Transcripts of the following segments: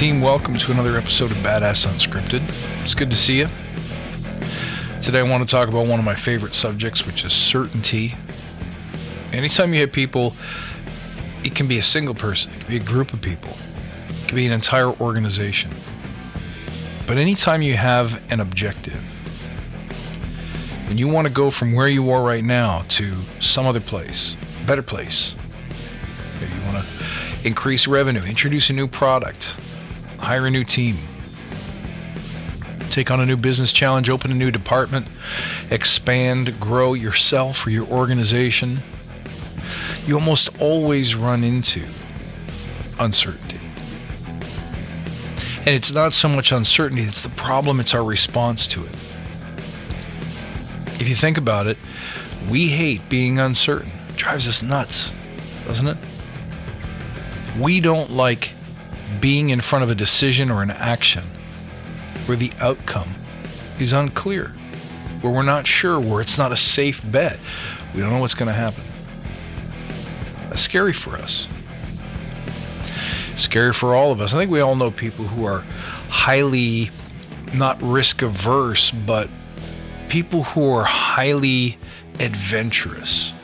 team, welcome to another episode of Badass Unscripted. It's good to see you. Today I want to talk about one of my favorite subjects, which is certainty. Anytime you hit people, it can be a single person, it can be a group of people, it can be an entire organization. But anytime you have an objective, and you want to go from where you are right now to some other place, a better place, maybe you want to increase revenue, introduce a new product, hire a new team, take on a new business challenge, open a new department, expand, grow yourself or your organization, you almost always run into uncertainty. And it's not so much uncertainty, it's the problem, it's our response to it. If you think about it, we hate being uncertain. It drives us nuts, doesn't it? We don't like being in front of a decision or an action where the outcome is unclear, where we're not sure, where it's not a safe bet. We don't know what's going to happen. That's scary for us. Scary for all of us. I think we all know people who are highly, not risk averse, but people who are highly adventurous.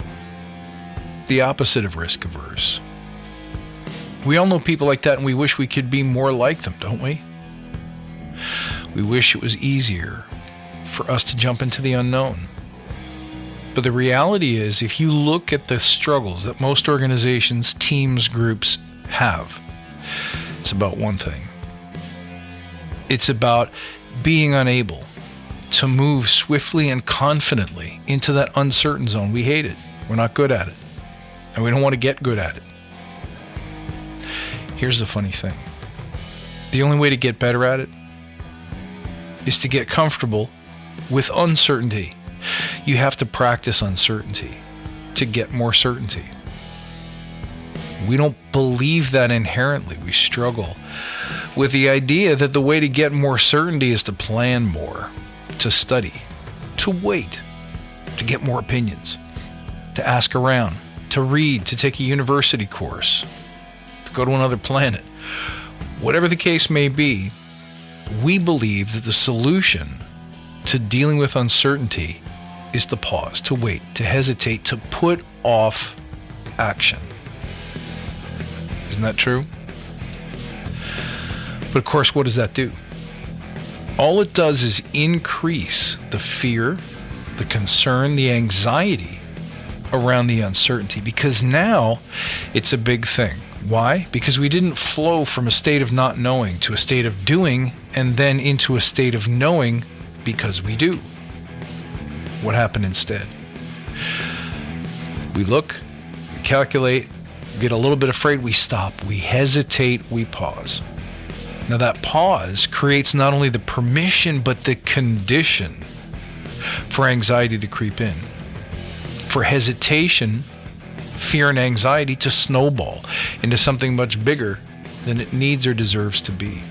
The opposite of risk averse. We all know people like that, and we wish we could be more like them, don't we? We wish it was easier for us to jump into the unknown. But the reality is, if you look at the struggles that most organizations, teams, groups have, it's about one thing. It's about being unable to move swiftly and confidently into that uncertain zone. We hate it. We're not good at it. And we don't want to get good at it. Here's the funny thing. The only way to get better at it is to get comfortable with uncertainty. You have to practice uncertainty to get more certainty. We don't believe that inherently. We struggle with the idea that the way to get more certainty is to plan more, to study, to wait, to get more opinions, to ask around, to read, to take a university course, to go to another planet. Whatever the case may be, we believe that the solution to dealing with uncertainty is to pause, to wait, to hesitate, to put off action. Isn't that true? But of course, what does that do? All it does is increase the fear, the concern, the anxiety around the uncertainty, because now it's a big thing. Why? Because we didn't flow from a state of not knowing to a state of doing and then into a state of knowing because we do. What happened instead? We look, we calculate, we get a little bit afraid, we stop, we hesitate, we pause. Now that pause creates not only the permission but the condition for anxiety to creep in, for hesitation, fear and anxiety to snowball into something much bigger than it needs or deserves to be.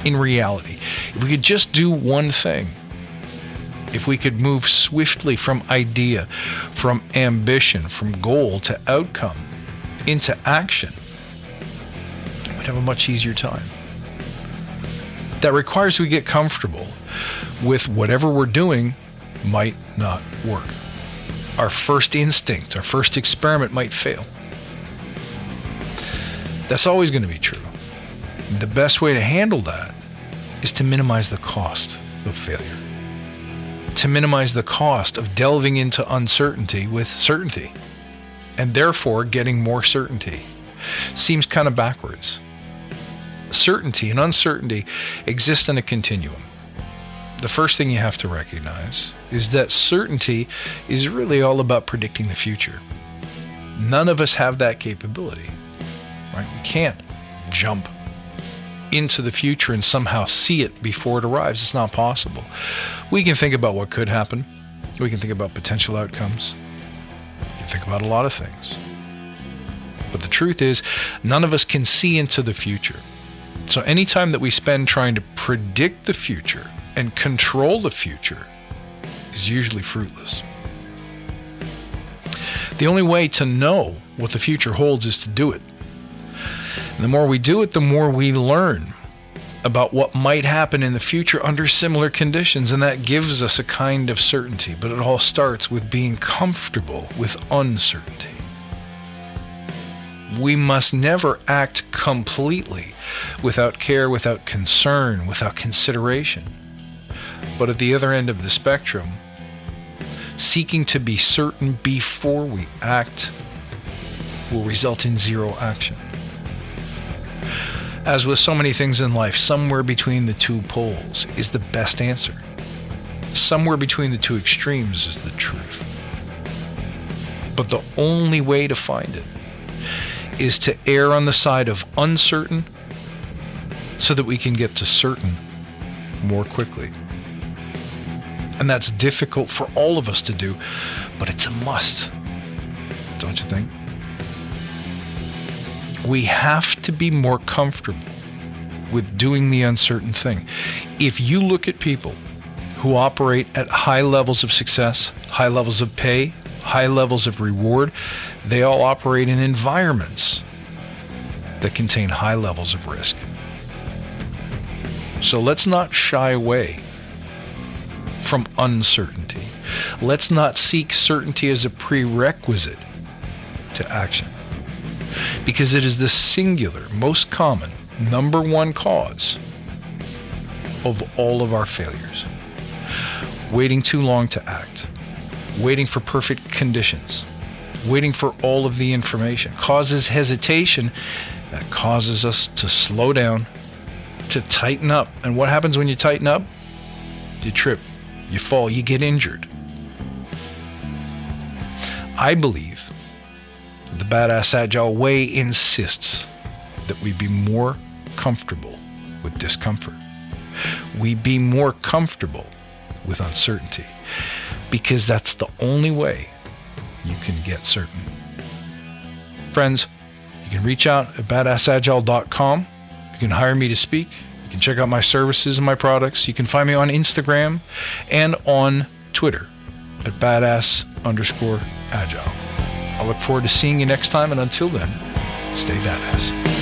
In reality, if we could just do one thing, if we could move swiftly from idea, from ambition, from goal to outcome, into action, we'd have a much easier time. That requires we get comfortable with whatever we're doing might not work. Our first instinct, our first experiment might fail. That's always going to be true. The best way to handle that is to minimize the cost of failure. To minimize the cost of delving into uncertainty with certainty, and therefore getting more certainty. Seems kind of backwards. Certainty and uncertainty exist in a continuum. The first thing you have to recognize is that certainty is really all about predicting the future. None of us have that capability, right? We can't jump into the future and somehow see it before it arrives. It's not possible. We can think about what could happen. We can think about potential outcomes. We can think about a lot of things. But the truth is, none of us can see into the future. So anytime that we spend trying to predict the future and control the future is usually fruitless. The only way to know what the future holds is to do it. And the more we do it, the more we learn about what might happen in the future under similar conditions, and that gives us a kind of certainty. But it all starts with being comfortable with uncertainty. We must never act completely without care, without concern, without consideration. But at the other end of the spectrum, seeking to be certain before we act will result in zero action. As with so many things in life, somewhere between the two poles is the best answer. Somewhere between the two extremes is the truth. But the only way to find it is to err on the side of uncertain so that we can get to certain more quickly. And that's difficult for all of us to do, but it's a must, don't you think? We have to be more comfortable with doing the uncertain thing. If you look at people who operate at high levels of success, high levels of pay, high levels of reward, they all operate in environments that contain high levels of risk. So let's not shy away from uncertainty. Let's not seek certainty as a prerequisite to action, because it is the singular, most common, number one cause of all of our failures. Waiting too long to act, waiting for perfect conditions, waiting for all of the information causes hesitation that causes us to slow down, to tighten up. And what happens when you tighten up? You trip, you fall, you get injured. I believe the Badass Agile Way insists that we be more comfortable with discomfort. We be more comfortable with uncertainty, because that's the only way you can get certain. Friends, you can reach out at badassagile.com. You can hire me to speak. You can check out my services and my products. You can find me on Instagram and on Twitter at badass_agile. I look forward to seeing you next time, and until then, stay badass.